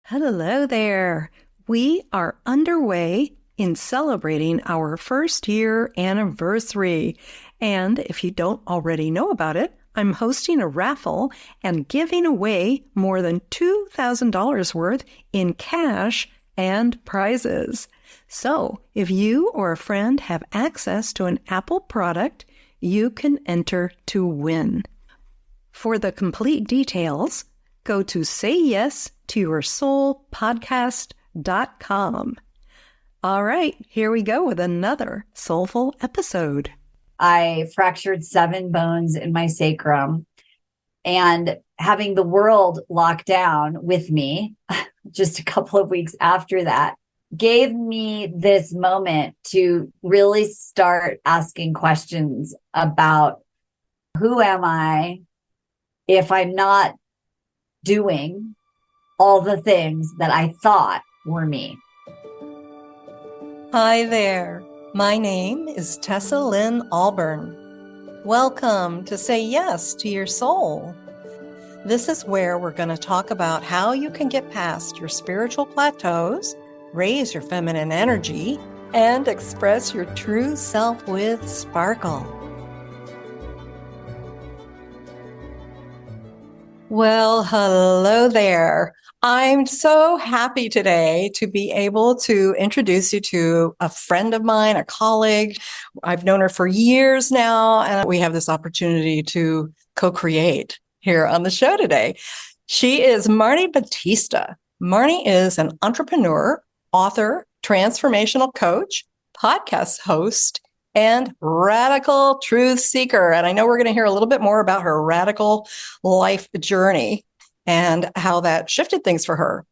Hello there. We are underway in celebrating our first year anniversary. And if you don't already know about it, I'm hosting a raffle and giving away more than $2,000 worth in cash and prizes. So if you or a friend have access to an Apple product, you can enter to win. For the complete details, go to sayyesToYourSoulPodcast.com. All right, here we go with another soulful episode. I fractured 7 bones in my sacrum, and having the world locked down with me just a couple of weeks after that gave me this moment to really start asking questions about who am I if I'm not doing all the things that I thought were me. Hi there. My name is Tessa Lynn Alburn. Welcome to Say Yes to Your Soul. This is where we're going to talk about how you can get past your spiritual plateaus, raise your feminine energy, and express your true self with sparkle. Well, hello there. I'm so happy today to be able to introduce you to a friend of mine, a colleague. I've known her for years now, and we have this opportunity to co-create here on the show today. She is Marni Battista. Marni is an entrepreneur, author, transformational coach, podcast host, and radical truth seeker. And I know we're going to hear a little bit more about her radical life journey and how that shifted things for her.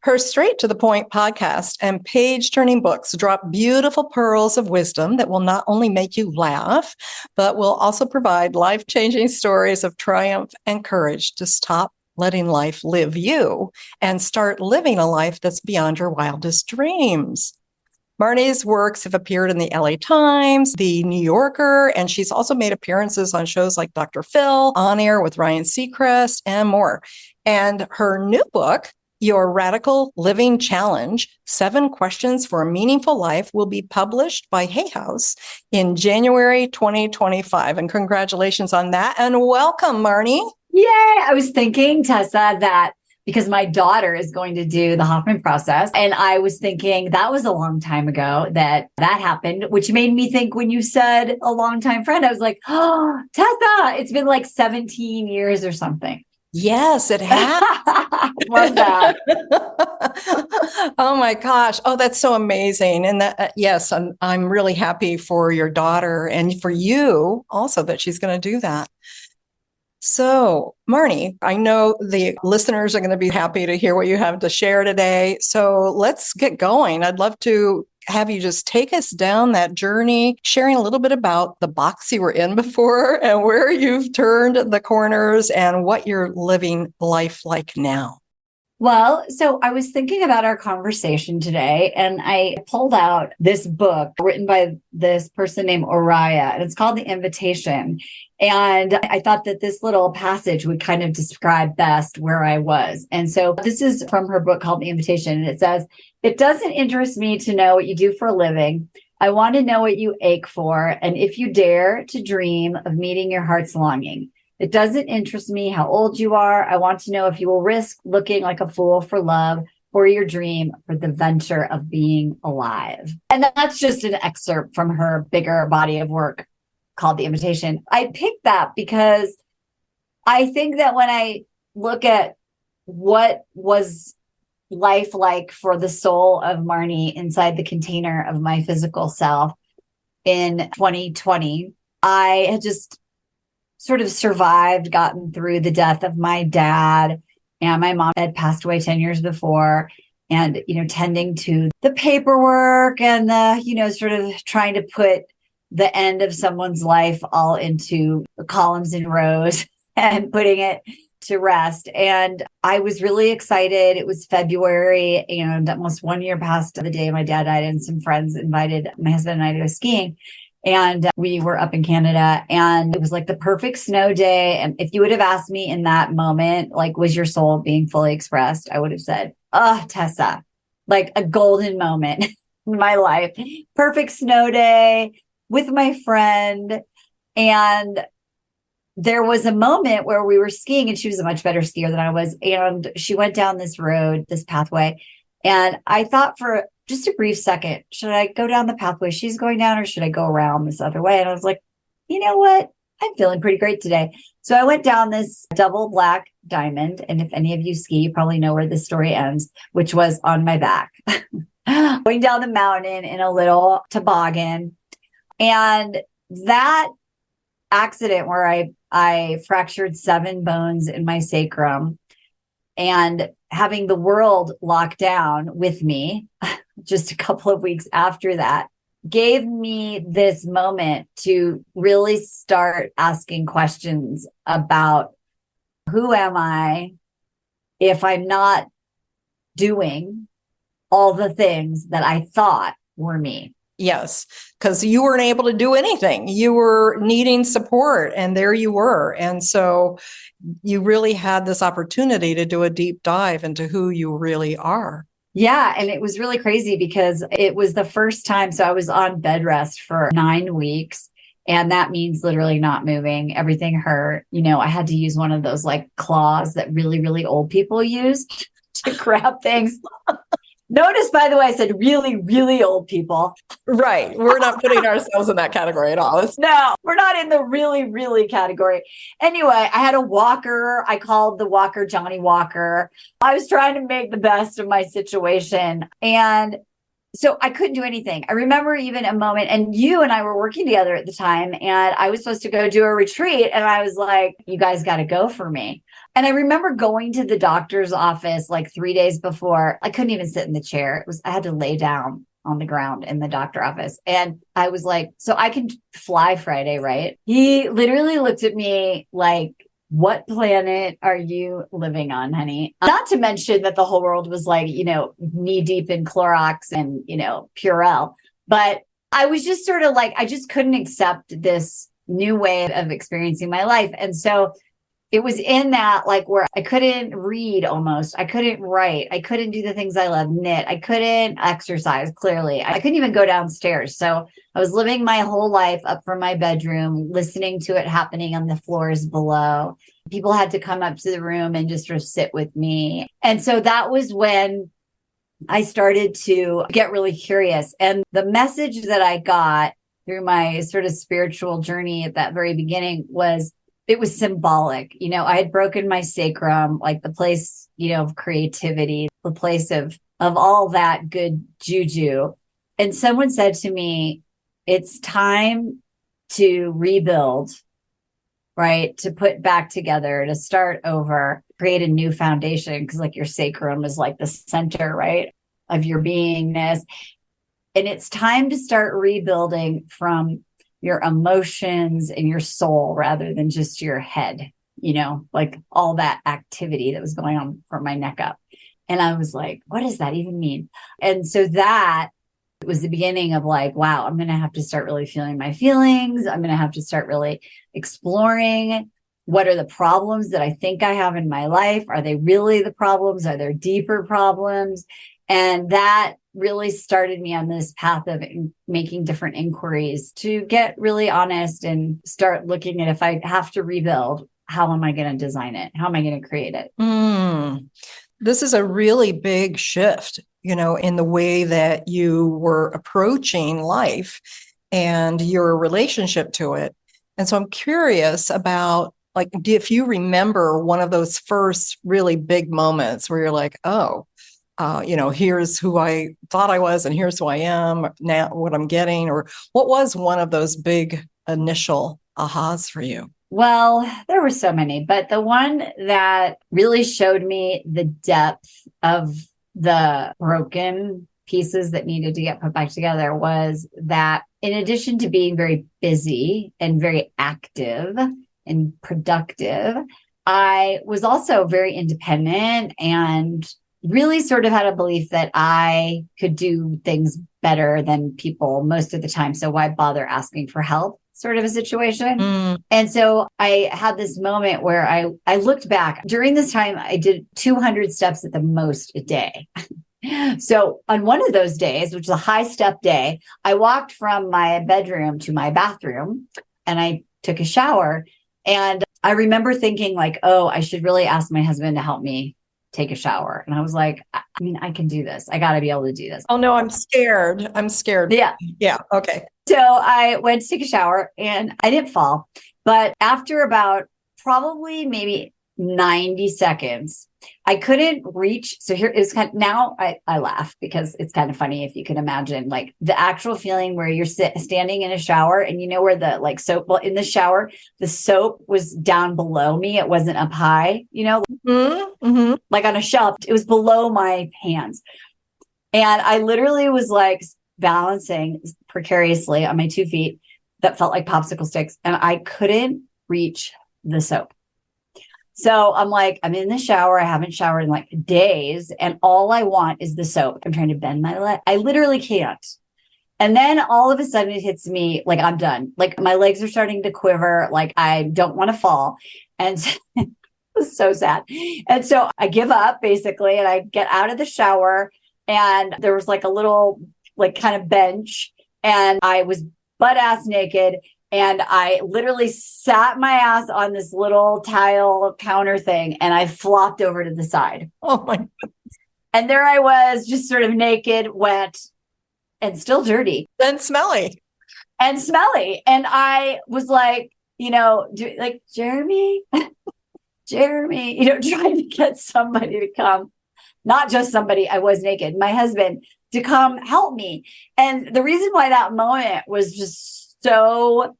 Her Straight to the Point podcast and page-turning books drop beautiful pearls of wisdom that will not only make you laugh, but will also provide life-changing stories of triumph and courage to stop letting life live you and start living a life that's beyond your wildest dreams. Marni's works have appeared in the LA Times, the New Yorker, and she's also made appearances on shows like Dr. Phil, On Air with Ryan Seacrest, and more. And her new book, Your Radical Living Challenge, 7 Questions for a Meaningful Life, will be published by Hay House in January 2025. And congratulations on that. And welcome, Marni. Yay! I was thinking, Tessa, that because my daughter is going to do the Hoffman process. And I was thinking that was a long time ago that happened, which made me think when you said a longtime friend, I was like, oh, Tessa, it's been like 17 years or something. Yes, it has. Love that. Oh my gosh. Oh, that's so amazing. And that, yes, I'm really happy for your daughter and for you also that she's going to do that. So, Marni, I know the listeners are going to be happy to hear what you have to share today. So let's get going. I'd love to have you just take us down that journey, sharing a little bit about the box you were in before and where you've turned the corners and what you're living life like now. Well, so I was thinking about our conversation today, and I pulled out this book written by this person named Oriah, and it's called The Invitation. And I thought that this little passage would kind of describe best where I was. And so this is from her book called The Invitation. And it says, "It doesn't interest me to know what you do for a living. I want to know what you ache for, and if you dare to dream of meeting your heart's longing. It doesn't interest me how old you are. I want to know if you will risk looking like a fool for love, for your dream, for the venture of being alive." And that's just an excerpt from her bigger body of work called The Invitation. I picked that because I think that when I look at what was life like for the soul of Marni inside the container of my physical self in 2020, I had just sort of survived, gotten through the death of my dad, and my mom had passed away 10 years before. And, tending to the paperwork and the, sort of trying to put the end of someone's life all into columns and rows and putting it to rest. And I was really excited. It was February, and almost 1 year past the day my dad died, and some friends invited my husband and I to go skiing. And we were up in Canada, and it was like the perfect snow day. And if you would have asked me in that moment, like, was your soul being fully expressed? I would have said, oh, Tessa, like a golden moment in my life. Perfect snow day with my friend. And there was a moment where we were skiing and she was a much better skier than I was. And she went down this road, this pathway. And I thought for just a brief second, should I go down the pathway she's going down or should I go around this other way? And I was like, you know what? I'm feeling pretty great today. So I went down this double black diamond. And if any of you ski, you probably know where this story ends, which was on my back, going down the mountain in a little toboggan. And that accident where I fractured 7 bones in my sacrum and having the world locked down with me just a couple of weeks after that gave me this moment to really start asking questions about who am I if I'm not doing all the things that I thought were me. Yes, because you weren't able to do anything. You were needing support, and there you were. And so you really had this opportunity to do a deep dive into who you really are. Yeah. And it was really crazy because it was the first time. So I was on bed rest for 9 weeks. And that means literally not moving. Everything hurt. I had to use one of those like claws that really, really old people use to grab things. Notice, by the way, I said really, really old people. Right. We're not putting ourselves in that category at all. No, we're not in the really, really category. Anyway, I had a walker. I called the walker Johnny Walker. I was trying to make the best of my situation. And so I couldn't do anything. I remember even a moment, and you and I were working together at the time, and I was supposed to go do a retreat. And I was like, you guys got to go for me. And I remember going to the doctor's office like 3 days before. I couldn't even sit in the chair. I had to lay down on the ground in the doctor office. And I was like, so I can fly Friday, right? He literally looked at me like, what planet are you living on, honey? Not to mention that the whole world was like, knee deep in Clorox and, Purell. But I was just sort of like, I just couldn't accept this new way of experiencing my life. And so it was in that like where I couldn't read almost. I couldn't write. I couldn't do the things I love, knit. I couldn't exercise, clearly. I couldn't even go downstairs. So I was living my whole life up from my bedroom, listening to it happening on the floors below. People had to come up to the room and just sort of sit with me. And so that was when I started to get really curious. And the message that I got through my sort of spiritual journey at that very beginning was, it was symbolic. I had broken my sacrum, like the place, of creativity, the place of all that good juju. And someone said to me, it's time to rebuild, right? To put back together, to start over, create a new foundation. Cause like your sacrum is like the center, right, of your beingness. And it's time to start rebuilding from your emotions and your soul rather than just your head, like all that activity that was going on from my neck up. And I was like, what does that even mean? And so that was the beginning of like, wow, I'm going to have to start really feeling my feelings. I'm going to have to start really exploring what are the problems that I think I have in my life. Are they really the problems? Are there deeper problems? And that really started me on this path of making different inquiries to get really honest and start looking at, if I have to rebuild, how am I going to design it? How am I going to create it? This is a really big shift, in the way that you were approaching life and your relationship to it. And so I'm curious about, like, if you remember one of those first really big moments where you're like, oh, here's who I thought I was and here's who I am now, what I'm getting, or what was one of those big initial ahas for you? Well, there were so many, but the one that really showed me the depth of the broken pieces that needed to get put back together was that in addition to being very busy and very active and productive, I was also very independent and really sort of had a belief that I could do things better than people most of the time. So why bother asking for help? sort of a situation. Mm. And so I had this moment where I looked back. During this time, I did 200 steps at the most a day. So on one of those days, which was a high step day, I walked from my bedroom to my bathroom and I took a shower. And I remember thinking like, oh, I should really ask my husband to help me take a shower. And I was like, I mean, I can do this. I got to be able to do this. Oh no, I'm scared. I'm scared. Yeah. Yeah. Okay. So I went to take a shower and I didn't fall. But after about probably maybe 90 seconds, I couldn't reach. So here is kind of, now I laugh because it's kind of funny if you can imagine like the actual feeling where you're standing in a shower and you know where the like soap, well, in the shower, the soap was down below me. It wasn't up high, you know, like on a shelf. It was below my hands. And I literally was like balancing precariously on my 2 feet that felt like popsicle sticks. And I couldn't reach the soap. So I'm like, I'm in the shower. I haven't showered in like days. And all I want is the soap. I'm trying to bend my leg. I literally can't. And then all of a sudden it hits me like I'm done. Like my legs are starting to quiver. Like I don't want to fall. And it was so sad. And so I give up basically. And I get out of the shower. And there was like a little like kind of bench. And I was butt ass naked. And I literally sat my ass on this little tile counter thing and I flopped over to the side. Oh my God. And there I was, just sort of naked, wet, and still dirty. And smelly. And smelly. And I was like, you know, like, Jeremy, Jeremy, you know, trying to get somebody to come, not just somebody, I was naked, my husband, to come help me. And the reason why that moment was just so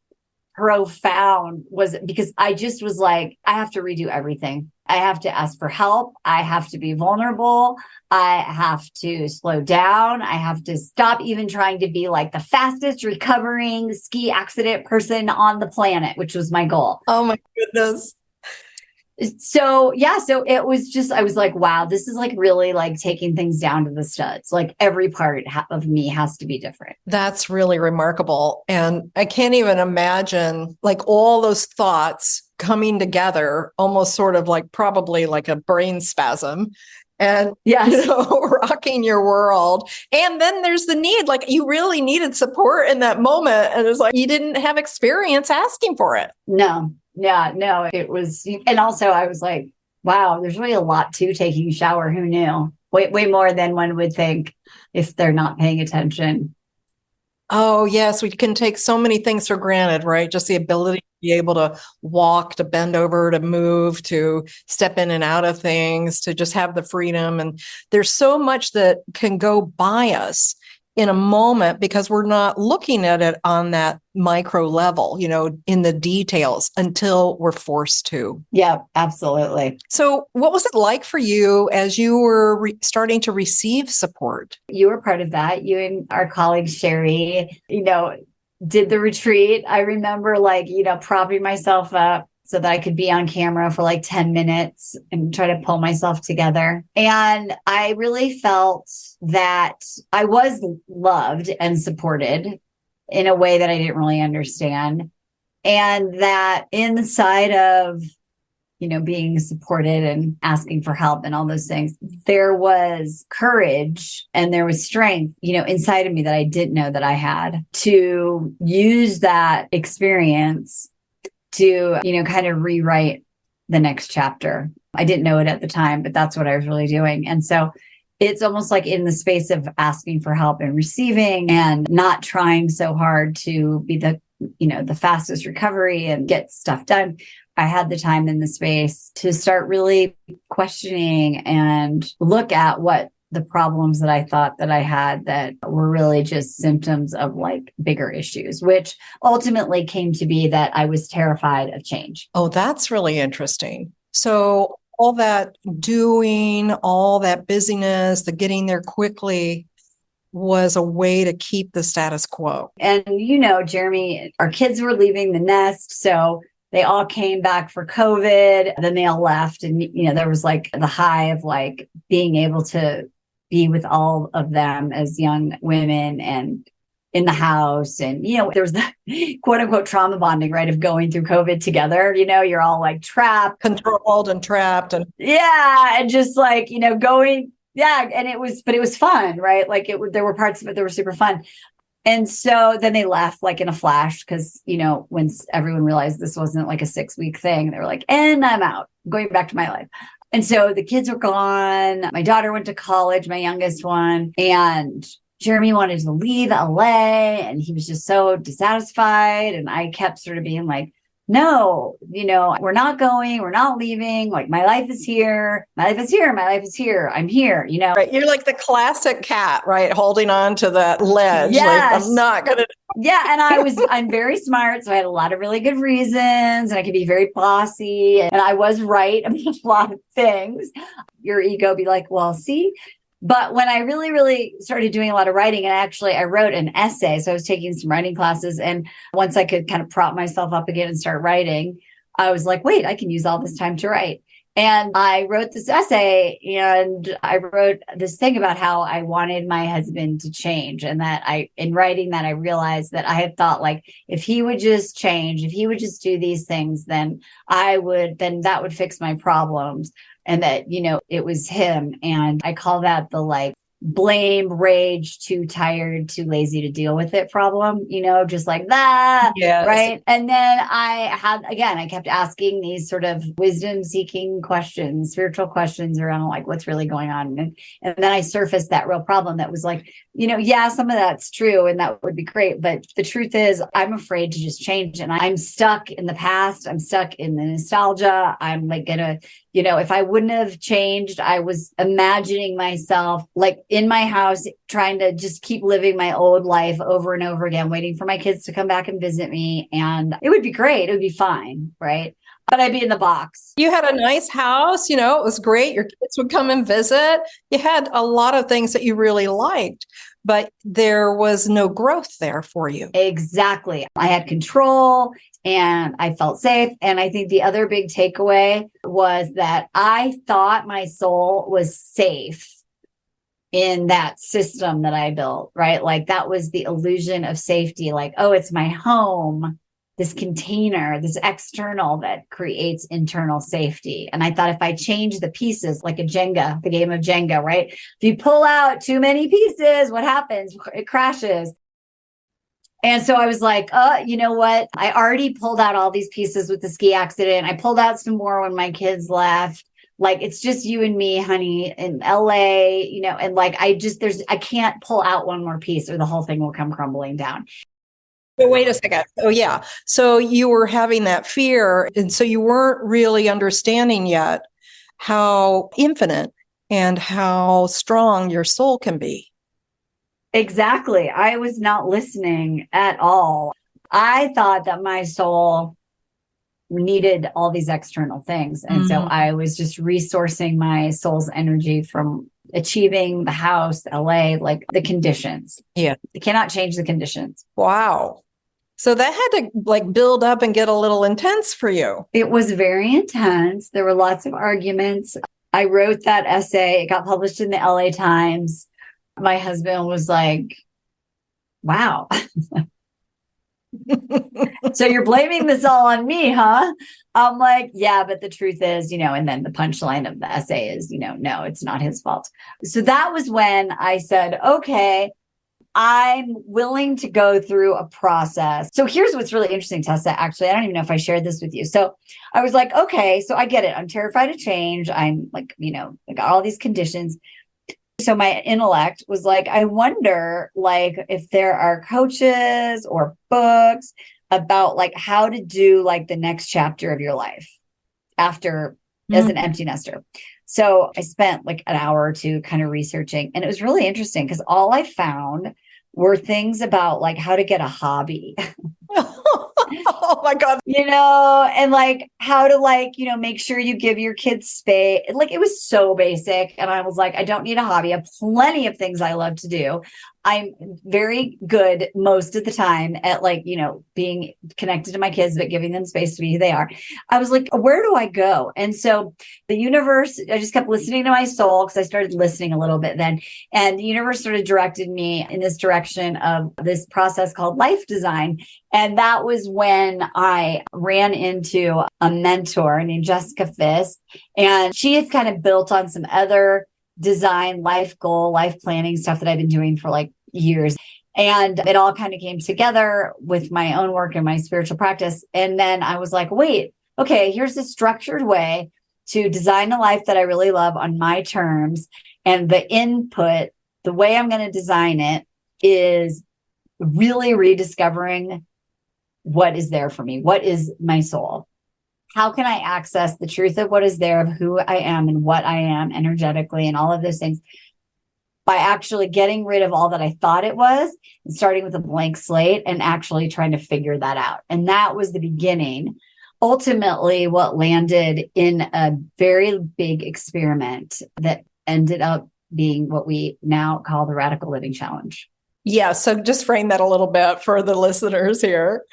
profound was because I just was like, I have to redo everything. I have to ask for help. I have to be vulnerable. I have to slow down. I have to stop even trying to be like the fastest recovering ski accident person on the planet, which was my goal. Oh my goodness. So yeah, so it was just, I was like, wow, this is like really like taking things down to the studs. Like every part of me has to be different. That's really remarkable. And I can't even imagine like all those thoughts coming together, almost sort of like probably like a brain spasm and, yes, you know, rocking your world. And then there's the need, like you really needed support in that moment. And it's like, you didn't have experience asking for it. No. Yeah, no, it was. And also I was like, wow, there's really a lot to taking a shower. Who knew? Way more than one would think if they're not paying attention. Oh, yes. We can take so many things for granted, right? Just the ability to be able to walk, to bend over, to move, to step in and out of things, to just have the freedom. And there's so much that can go by us in a moment because we're not looking at it on that micro level, you know, in the details until we're forced to. Yeah, absolutely. So what was it like for you as you were starting to receive support? You were part of that. You and our colleague, Sherry, you know, did the retreat. I remember like, you know, propping myself up so that I could be on camera for like 10 minutes and try to pull myself together. And I really felt that I was loved and supported in a way that I didn't really understand. And that inside of, you know, being supported and asking for help and all those things, there was courage and there was strength, you know, inside of me that I didn't know that I had to use that experience to, you know, kind of rewrite the next chapter. I didn't know it at the time, but that's what I was really doing. And so it's almost like in the space of asking for help and receiving and not trying so hard to be the, you know, the fastest recovery and get stuff done. I had the time in the space to start really questioning and look at what the problems that I thought that I had that were really just symptoms of like bigger issues, which ultimately came to be that I was terrified of change. Oh, that's really interesting. So all that doing, all that busyness, the getting there quickly was a way to keep the status quo. And, you know, Jeremy, our kids were leaving the nest. So they all came back for COVID, then they all left. And, you know, there was like the high of like being able to be with all of them as young women and in the house. And, there was the quote unquote trauma bonding, right? Of going through COVID together, you're all like trapped, controlled and trapped. And yeah. And just like, going, yeah. And but it was fun, right? Like there were parts of it that were super fun. And so then they left like in a flash because, once everyone realized this wasn't like a 6-week thing, they were like, and I'm out, I'm going back to my life. And so the kids were gone. My daughter went to college, my youngest one, and Jeremy wanted to leave LA and he was just so dissatisfied. And I kept sort of being like, no, we're not going, we're not leaving. Like my life is here. My life is here. My life is here. I'm here, Right. You're like the classic cat, right? Holding on to that ledge. Yes. Like, I'm not going to. Yeah. And I'm very smart. So I had a lot of really good reasons and I could be very bossy. And I was right about a lot of things. Your ego be like, well, see. But when I really, really started doing a lot of writing, and actually I wrote an essay. So I was taking some writing classes. And once I could kind of prop myself up again and start writing, I was like, wait, I can use all this time to write. And I wrote this essay and I wrote this thing about how I wanted my husband to change. And that in writing that, I realized that I had thought like, if he would just change, if he would just do these things, then that would fix my problems. And that, it was him. And I call that the like blame, rage, too tired, too lazy to deal with it problem, just like that. Yes. Right. And then I kept asking these sort of wisdom seeking questions, spiritual questions around like what's really going on. And then I surfaced that real problem that was like, yeah, some of that's true and that would be great. But the truth is I'm afraid to just change. And I'm stuck in the past. I'm stuck in the nostalgia. I'm like gonna, if I wouldn't have changed, I was imagining myself like in my house, trying to just keep living my old life over and over again, waiting for my kids to come back and visit me. And it would be great. It would be fine. Right. But I'd be in the box. You had a nice house, it was great. Your kids would come and visit. You had a lot of things that you really liked, but there was no growth there for you. Exactly. I had control and I felt safe. And I think the other big takeaway was that I thought my soul was safe in that system that I built, right? Like that was the illusion of safety. Like, oh, it's my home, this container, this external that creates internal safety. And I thought if I change the pieces, like the game of Jenga, right? If you pull out too many pieces, what happens? It crashes. And so I was like, you know what? I already pulled out all these pieces with the ski accident. I pulled out some more when my kids left. Like, it's just you and me, honey, in LA, and like, I can't pull out one more piece or the whole thing will come crumbling down. But wait a second. Oh, yeah. So you were having that fear. And so you weren't really understanding yet how infinite and how strong your soul can be. Exactly. I was not listening at all. I thought that my soul needed all these external things. And so I was just resourcing my soul's energy from achieving the house, LA, like the conditions. Yeah. You cannot change the conditions. Wow. So that had to like build up and get a little intense for you. It was very intense. There were lots of arguments. I wrote that essay. It got published in the LA Times. My husband was like, wow. So you're blaming this all on me, huh? I'm like, yeah, but the truth is, and then the punchline of the essay is, no, it's not his fault. So that was when I said, okay, I'm willing to go through a process. So here's what's really interesting, Tessa. Actually, I don't even know if I shared this with you. So I was like, okay, so I get it. I'm terrified of change. I'm like, I got all these conditions. So my intellect was like, I wonder like if there are coaches or books about like how to do like the next chapter of your life after as an empty nester. So I spent like an hour or two kind of researching, and it was really interesting because all I found were things about like how to get a hobby. Oh my God. and like how to make sure you give your kids space. Like it was so basic. And I was like, I don't need a hobby. I have plenty of things I love to do. I'm very good most of the time at being connected to my kids, but giving them space to be who they are. I was like, where do I go? And so the universe, I just kept listening to my soul because I started listening a little bit then. And the universe sort of directed me in this direction of this process called life design. And that was when I ran into a mentor named Jessica Fisk. And she had kind of built on some other design, life goal, life planning stuff that I've been doing for like years. And it all kind of came together with my own work and my spiritual practice. And then I was like, wait, okay, here's a structured way to design a life that I really love on my terms. And the input, the way I'm going to design it is really rediscovering what is there for me. What is my soul? How can I access the truth of what is there, of who I am and what I am energetically and all of those things by actually getting rid of all that I thought it was and starting with a blank slate and actually trying to figure that out. And that was the beginning. Ultimately, what landed in a very big experiment that ended up being what we now call the Radical Living Challenge. Yeah. So just frame that a little bit for the listeners here.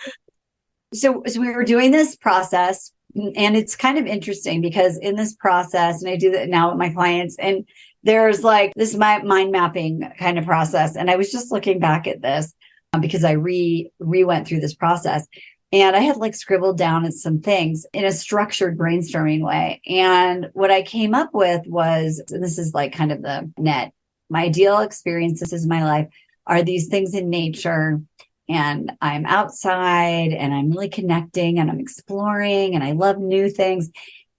So we were doing this process, and it's kind of interesting because in this process, and I do that now with my clients, and there's like this mind mapping kind of process. And I was just looking back at this because I went through this process, and I had like scribbled down some things in a structured brainstorming way. And what I came up with was, and this is like kind of the net, my ideal experiences in my life are these things in nature. And I'm outside and I'm really connecting and I'm exploring and I love new things.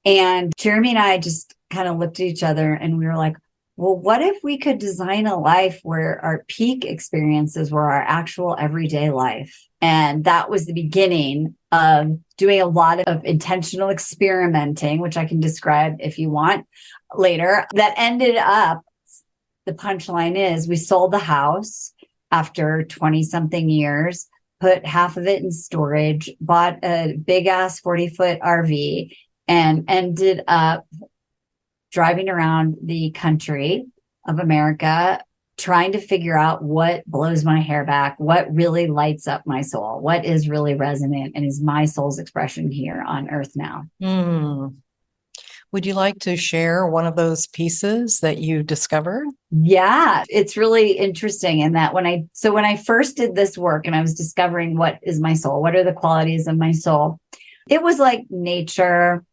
And Jeremy and I just kind of looked at each other and we were like, well, what if we could design a life where our peak experiences were our actual everyday life? And that was the beginning of doing a lot of intentional experimenting, which I can describe if you want later. That ended up, the punchline is we sold the house after 20 something years, put half of it in storage, bought a big ass 40-foot RV, and ended up driving around the country of America, trying to figure out what blows my hair back, what really lights up my soul, what is really resonant and is my soul's expression here on earth now. Would you like to share one of those pieces that you discovered? Yeah, it's really interesting in that when I first did this work and I was discovering what is my soul, what are the qualities of my soul, it was like nature.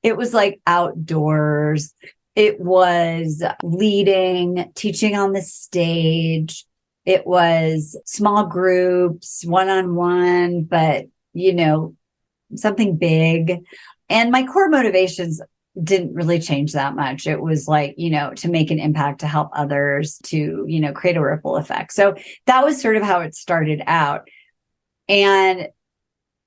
It was like outdoors. It was leading, teaching on the stage. It was small groups, one-on-one, but, something big. And my core motivations didn't really change that much. It was like, to make an impact, to help others, to, create a ripple effect. So that was sort of how it started out. And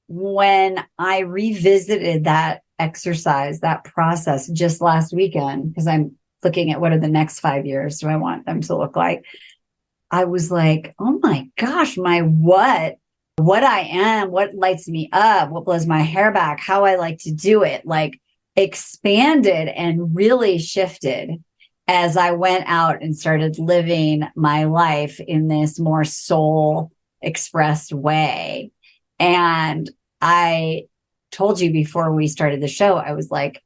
when I revisited that exercise, that process just last weekend, because I'm looking at what are the next 5 years do I want them to look like, I was like, oh my gosh, my what I am, what lights me up, what blows my hair back, how I like to do it, like expanded and really shifted as I went out and started living my life in this more soul expressed way. And I told you before we started the show, I was like,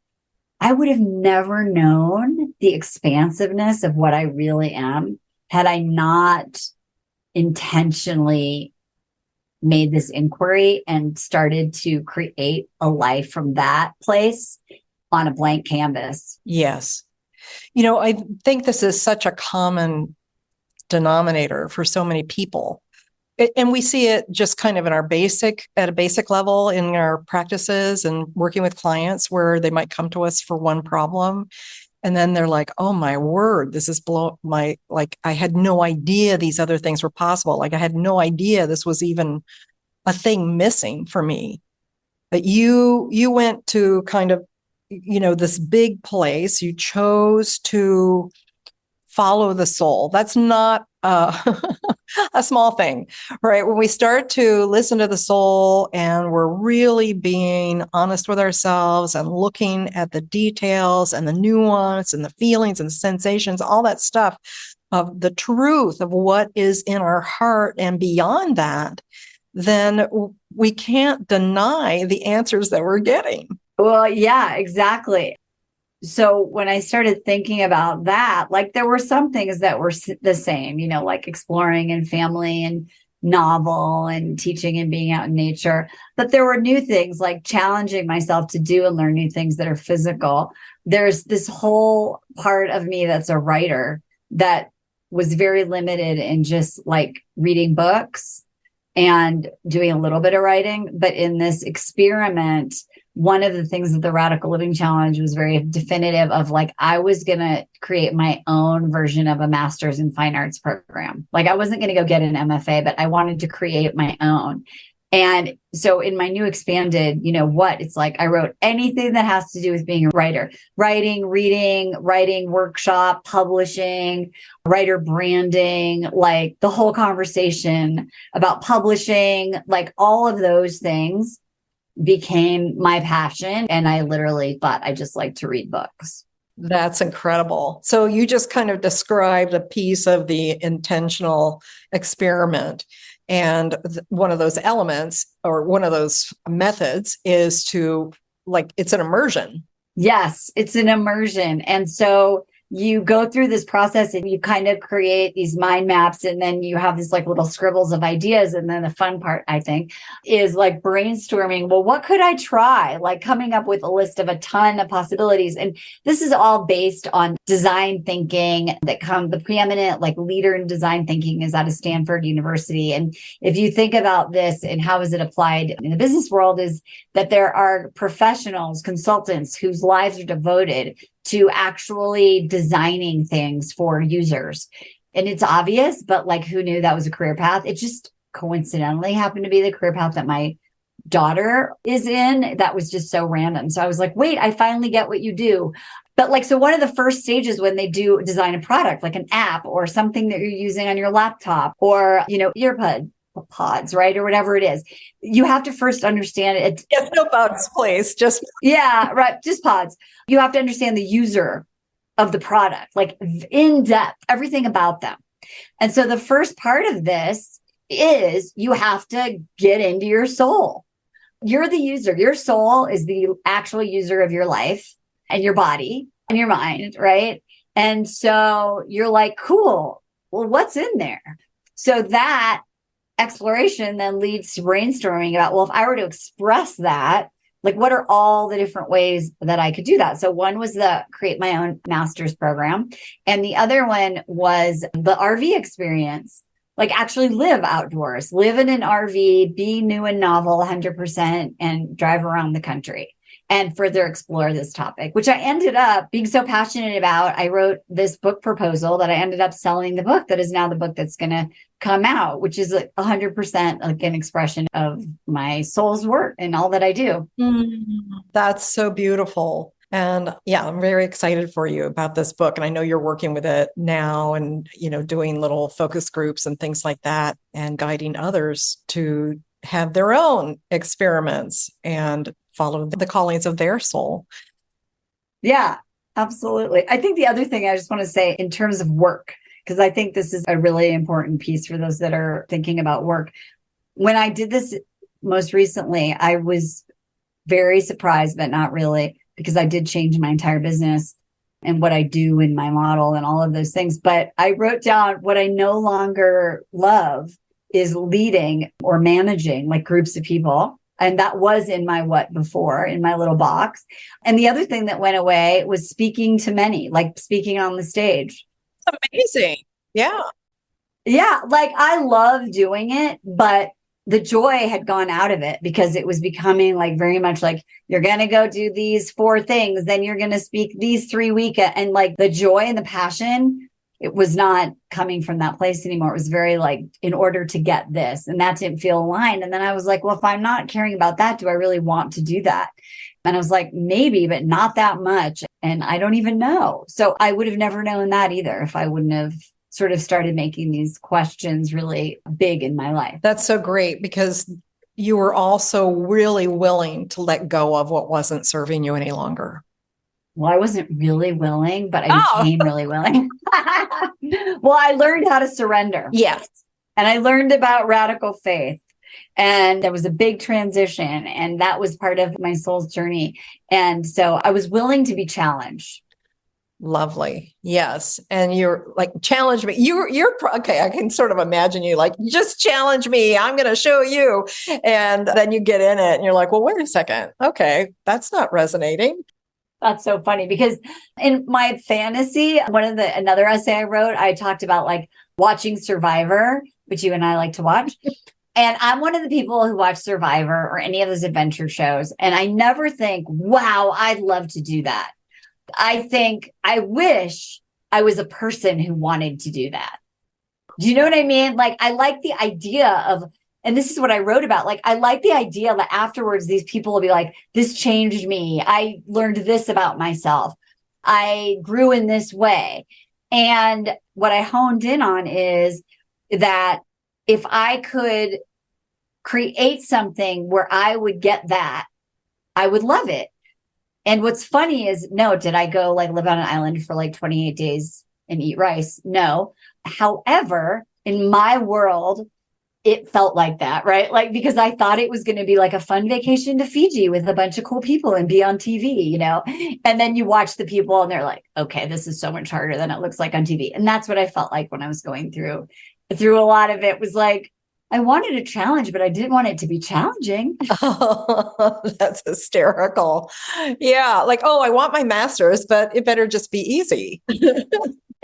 I would have never known the expansiveness of what I really am had I not intentionally made this inquiry and started to create a life from that place on a blank canvas. Yes. I think this is such a common denominator for so many people. And we see it just kind of at a basic level in our practices and working with clients where they might come to us for one problem. And then they're like, oh my word, this is I had no idea these other things were possible. Like I had no idea this was even a thing missing for me. But you went to kind of, this big place. You chose to follow the soul. That's not a small thing, right? When we start to listen to the soul and we're really being honest with ourselves and looking at the details and the nuance and the feelings and sensations, all that stuff of the truth of what is in our heart and beyond that, then we can't deny the answers that we're getting. Well, yeah, exactly. So when I started thinking about that, like there were some things that were the same, like exploring and family and novel and teaching and being out in nature. But there were new things like challenging myself to do and learn new things that are physical. There's this whole part of me that's a writer that was very limited in just like reading books and doing a little bit of writing. But in this experiment, one of the things that the Radical Living Challenge was very definitive of, like, I was going to create my own version of a master's in fine arts program. Like, I wasn't going to go get an MFA, but I wanted to create my own. And so in my new expanded, it's like I wrote anything that has to do with being a writer, writing, reading, writing workshop, publishing, writer branding, like the whole conversation about publishing, like all of those things became my passion. And I literally thought I just like to read books. That's incredible. So you just kind of described a piece of the intentional experiment. And one of those elements or one of those methods is to, like, it's an immersion. Yes, it's an immersion. And so you go through this process and you kind of create these mind maps, and then you have these like little scribbles of ideas. And then the fun part, I think, is like brainstorming. Well, what could I try? Like coming up with a list of a ton of possibilities. And this is all based on design thinking the preeminent like leader in design thinking is out of Stanford University. And if you think about this and how is it applied in the business world, is that there are professionals, consultants whose lives are devoted to actually designing things for users. And it's obvious, but like who knew that was a career path? It just coincidentally happened to be the career path that my daughter is in. That was just so random. So I was like, wait, I finally get what you do. But like, so one of the first stages when they do design a product, like an app or something that you're using on your laptop or, earpod pods, right? Or whatever it is. You have to first understand it. Yes, no bugs, please. Just yeah, right. Just pods. You have to understand the user of the product, like in depth, everything about them. And so the first part of this is you have to get into your soul. You're the user. Your soul is the actual user of your life and your body and your mind, right? And so you're like, cool. Well, what's in there? So that exploration then leads to brainstorming about, well, if I were to express that, like what are all the different ways that I could do that? So one was the create my own master's program. And the other one was the RV experience, like actually live outdoors, live in an RV, be new and novel 100% and drive around the country and further explore this topic, which I ended up being so passionate about. I wrote this book proposal that I ended up selling the book that is now the book that's going to come out, which is like 100% like an expression of my soul's work and all that I do. That's so beautiful. And yeah, I'm very excited for you about this book. And I know you're working with it now and, doing little focus groups and things like that and guiding others to have their own experiments and follow the callings of their soul. Yeah, absolutely. I think the other thing I just want to say in terms of work, because I think this is a really important piece for those that are thinking about work. When I did this most recently, I was very surprised, but not really, because I did change my entire business and what I do in my model and all of those things. But I wrote down what I no longer love is leading or managing like groups of people. And that was in my what before in my little box. And the other thing that went away was speaking to many, like speaking on the stage. Amazing. Yeah. Yeah. Like I love doing it, but the joy had gone out of it because it was becoming like very much like you're going to go do these 4 things. Then you're going to speak these 3 weekends. And like the joy and the passion, it was not coming from that place anymore. It was very like, in order to get this, and that didn't feel aligned. And then I was like, well, if I'm not caring about that, do I really want to do that? And I was like, maybe, but not that much. And I don't even know. So I would have never known that either if I wouldn't have sort of started making these questions really big in my life. That's so great because you were also really willing to let go of what wasn't serving you any longer. Well, I wasn't really willing, but I Oh, became really willing. Well, I learned how to surrender. yes. And I learned about radical faith. And there was a big transition, and that was part of my soul's journey. And so I was willing to be challenged. Lovely. Yes. And you're like, challenge me. Okay. I can sort of imagine you like, just challenge me. I'm going to show you. And then you get in it and you're like, well, wait a second. Okay. That's not resonating. That's so funny because in my fantasy, another essay I wrote, I talked about like watching Survivor, which you and I like to watch. And I'm one of the people who watch Survivor or any of those adventure shows. And I never think, wow, I'd love to do that. I think, I wish I was a person who wanted to do that. Do you know what I mean? Like, I like the idea of, and this is what I wrote about. Like, I like the idea that afterwards, these people will be like, this changed me. I learned this about myself. I grew in this way. And what I honed in on is that if I could create something where I would get that, I would love it. And what's funny is, no, did I go like live on an island for like 28 days and eat rice? No. However, in my world, it felt like that, right? Like, because I thought it was going to be like a fun vacation to Fiji with a bunch of cool people and be on TV, you know? And then you watch the people and they're like, okay, this is so much harder than it looks like on TV. And that's what I felt like when I was going through a lot of it. Was like, I wanted a challenge, but I didn't want it to be challenging. Oh, that's hysterical. Yeah. Like, oh, I want my master's, but it better just be easy.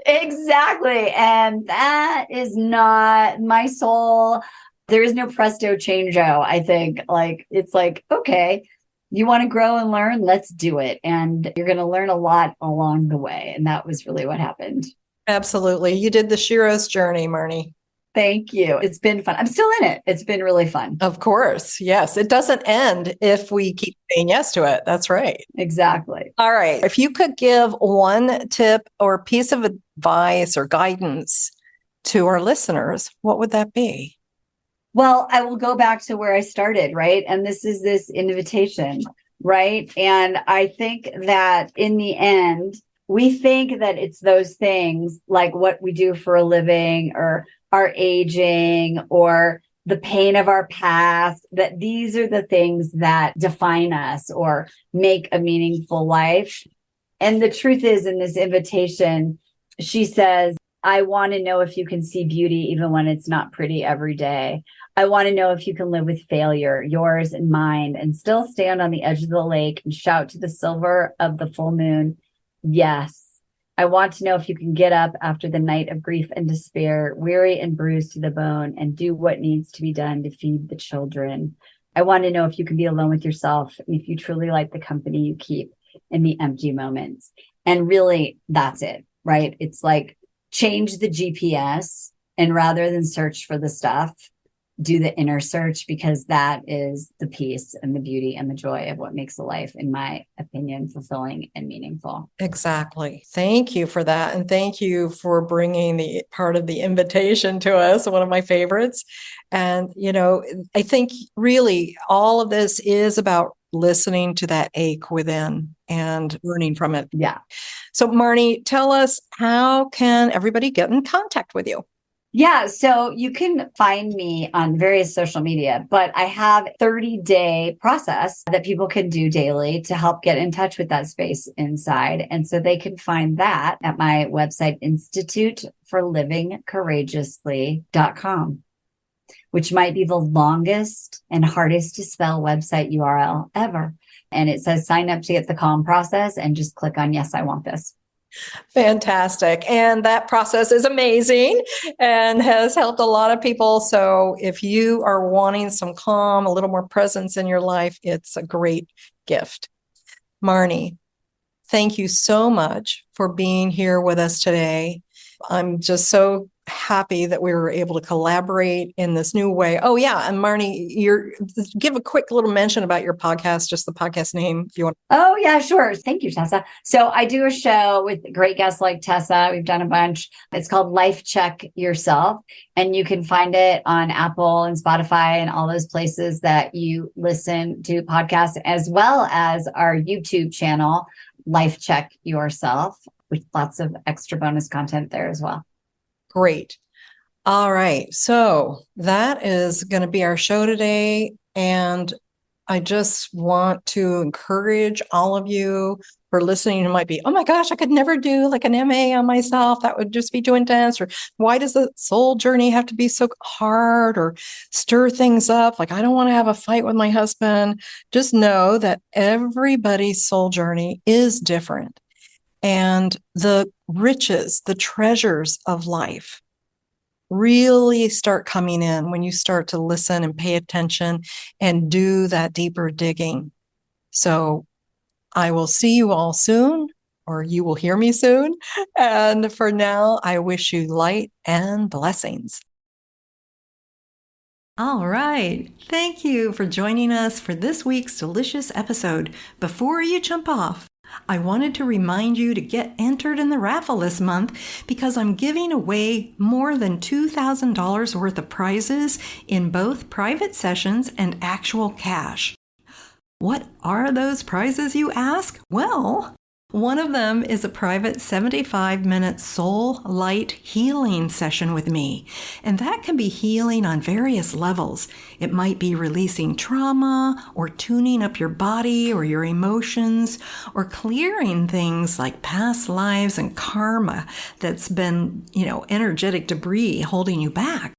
Exactly. And that is not my soul. There is no presto changeo. I think like, it's like, okay, you want to grow and learn, let's do it. And you're going to learn a lot along the way. And that was really what happened. Absolutely. You did the Shiro's journey, Marni. Thank you. It's been fun. I'm still in it. It's been really fun. Of course. Yes. It doesn't end if we keep saying yes to it. That's right. Exactly. All right. If you could give one tip or piece of advice or guidance to our listeners, what would that be? Well, I will go back to where I started, right? And this is this invitation, right? And I think that in the end, we think that it's those things like what we do for a living or our aging or the pain of our past, that these are the things that define us or make a meaningful life. And the truth is, in this invitation, she says, I want to know if you can see beauty even when it's not pretty every day. I want to know if you can live with failure, yours and mine, and still stand on the edge of the lake and shout to the silver of the full moon, yes. I want to know if you can get up after the night of grief and despair, weary and bruised to the bone, and do what needs to be done to feed the children. I want to know if you can be alone with yourself and if you truly like the company you keep in the empty moments. And really, that's it, right? It's like change the GPS, and rather than search for the stuff, do the inner search, because that is the peace and the beauty and the joy of what makes a life, in my opinion, fulfilling and meaningful. Exactly. Thank you for that. And thank you for bringing the part of the invitation to us, one of my favorites. And, you know, I think really all of this is about listening to that ache within and learning from it. Yeah. So, Marni, tell us, how can everybody get in contact with you? Yeah, so you can find me on various social media, but I have a 30-day process that people can do daily to help get in touch with that space inside. And so they can find that at my website, instituteforlivingcourageously.com, which might be the longest and hardest to spell website URL ever. And it says sign up to get the calm process and just click on, yes, I want this. Fantastic. And that process is amazing and has helped a lot of people. So if you are wanting some calm, a little more presence in your life, it's a great gift. Marni, thank you so much for being here with us today. I'm just so happy that we were able to collaborate in this new way. Oh yeah, and Marni, give a quick little mention about your podcast, just the podcast name, if you want. Oh, yeah, sure. Thank you, Tessa. So I do a show with great guests like Tessa. We've done a bunch. It's called Life Check Yourself, and you can find it on Apple and Spotify and all those places that you listen to podcasts, as well as our YouTube channel, Life Check Yourself, with lots of extra bonus content there as well. Great. All right. So that is going to be our show today. And I just want to encourage all of you who are listening who might be, oh my gosh, I could never do like an MA on myself. That would just be too intense. Or why does the soul journey have to be so hard or stir things up? Like, I don't want to have a fight with my husband. Just know that everybody's soul journey is different. And the riches, the treasures of life really start coming in when you start to listen and pay attention and do that deeper digging. So I will see you all soon, or you will hear me soon. And for now, I wish you light and blessings. All right. Thank you for joining us for this week's delicious episode. Before you jump off, I wanted to remind you to get entered in the raffle this month because I'm giving away more than $2,000 worth of prizes in both private sessions and actual cash. What are those prizes, you ask? Well, one of them is a private 75-minute soul light healing session with me. And that can be healing on various levels. It might be releasing trauma or tuning up your body or your emotions or clearing things like past lives and karma that's been, energetic debris holding you back.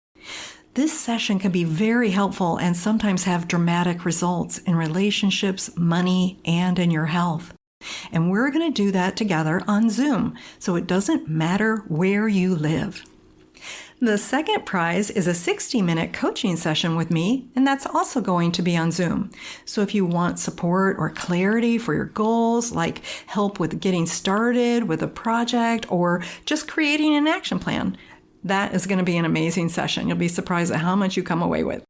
This session can be very helpful and sometimes have dramatic results in relationships, money, and in your health. And we're going to do that together on Zoom, so it doesn't matter where you live. The second prize is a 60-minute coaching session with me, and that's also going to be on Zoom. So if you want support or clarity for your goals, like help with getting started with a project or just creating an action plan, that is going to be an amazing session. You'll be surprised at how much you come away with.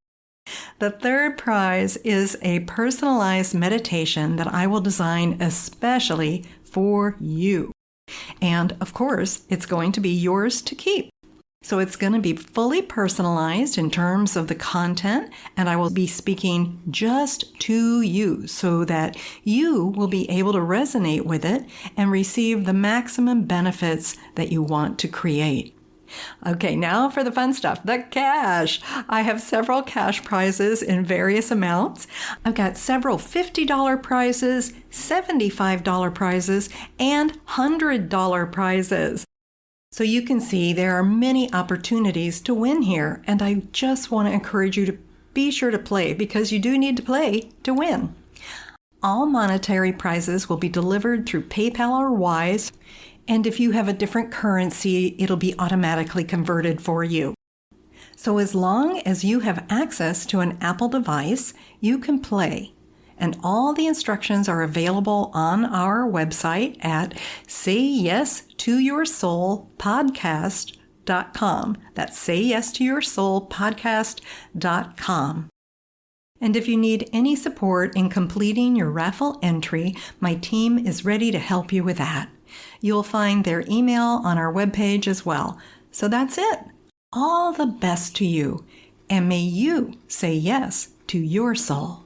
The third prize is a personalized meditation that I will design especially for you. And of course, it's going to be yours to keep. So it's going to be fully personalized in terms of the content, and I will be speaking just to you so that you will be able to resonate with it and receive the maximum benefits that you want to create. Okay, now for the fun stuff, the cash. I have several cash prizes in various amounts. I've got several $50 prizes, $75 prizes, and $100 prizes. So you can see there are many opportunities to win here, and I just want to encourage you to be sure to play because you do need to play to win. All monetary prizes will be delivered through PayPal or Wise. And if you have a different currency, it'll be automatically converted for you. So as long as you have access to an Apple device, you can play. And all the instructions are available on our website at sayyes2yoursoulpodcast.com. That's sayyes2yoursoulpodcast.com. And if you need any support in completing your raffle entry, my team is ready to help you with that. You'll find their email on our webpage as well. So that's it. All the best to you, and may you say yes to your soul.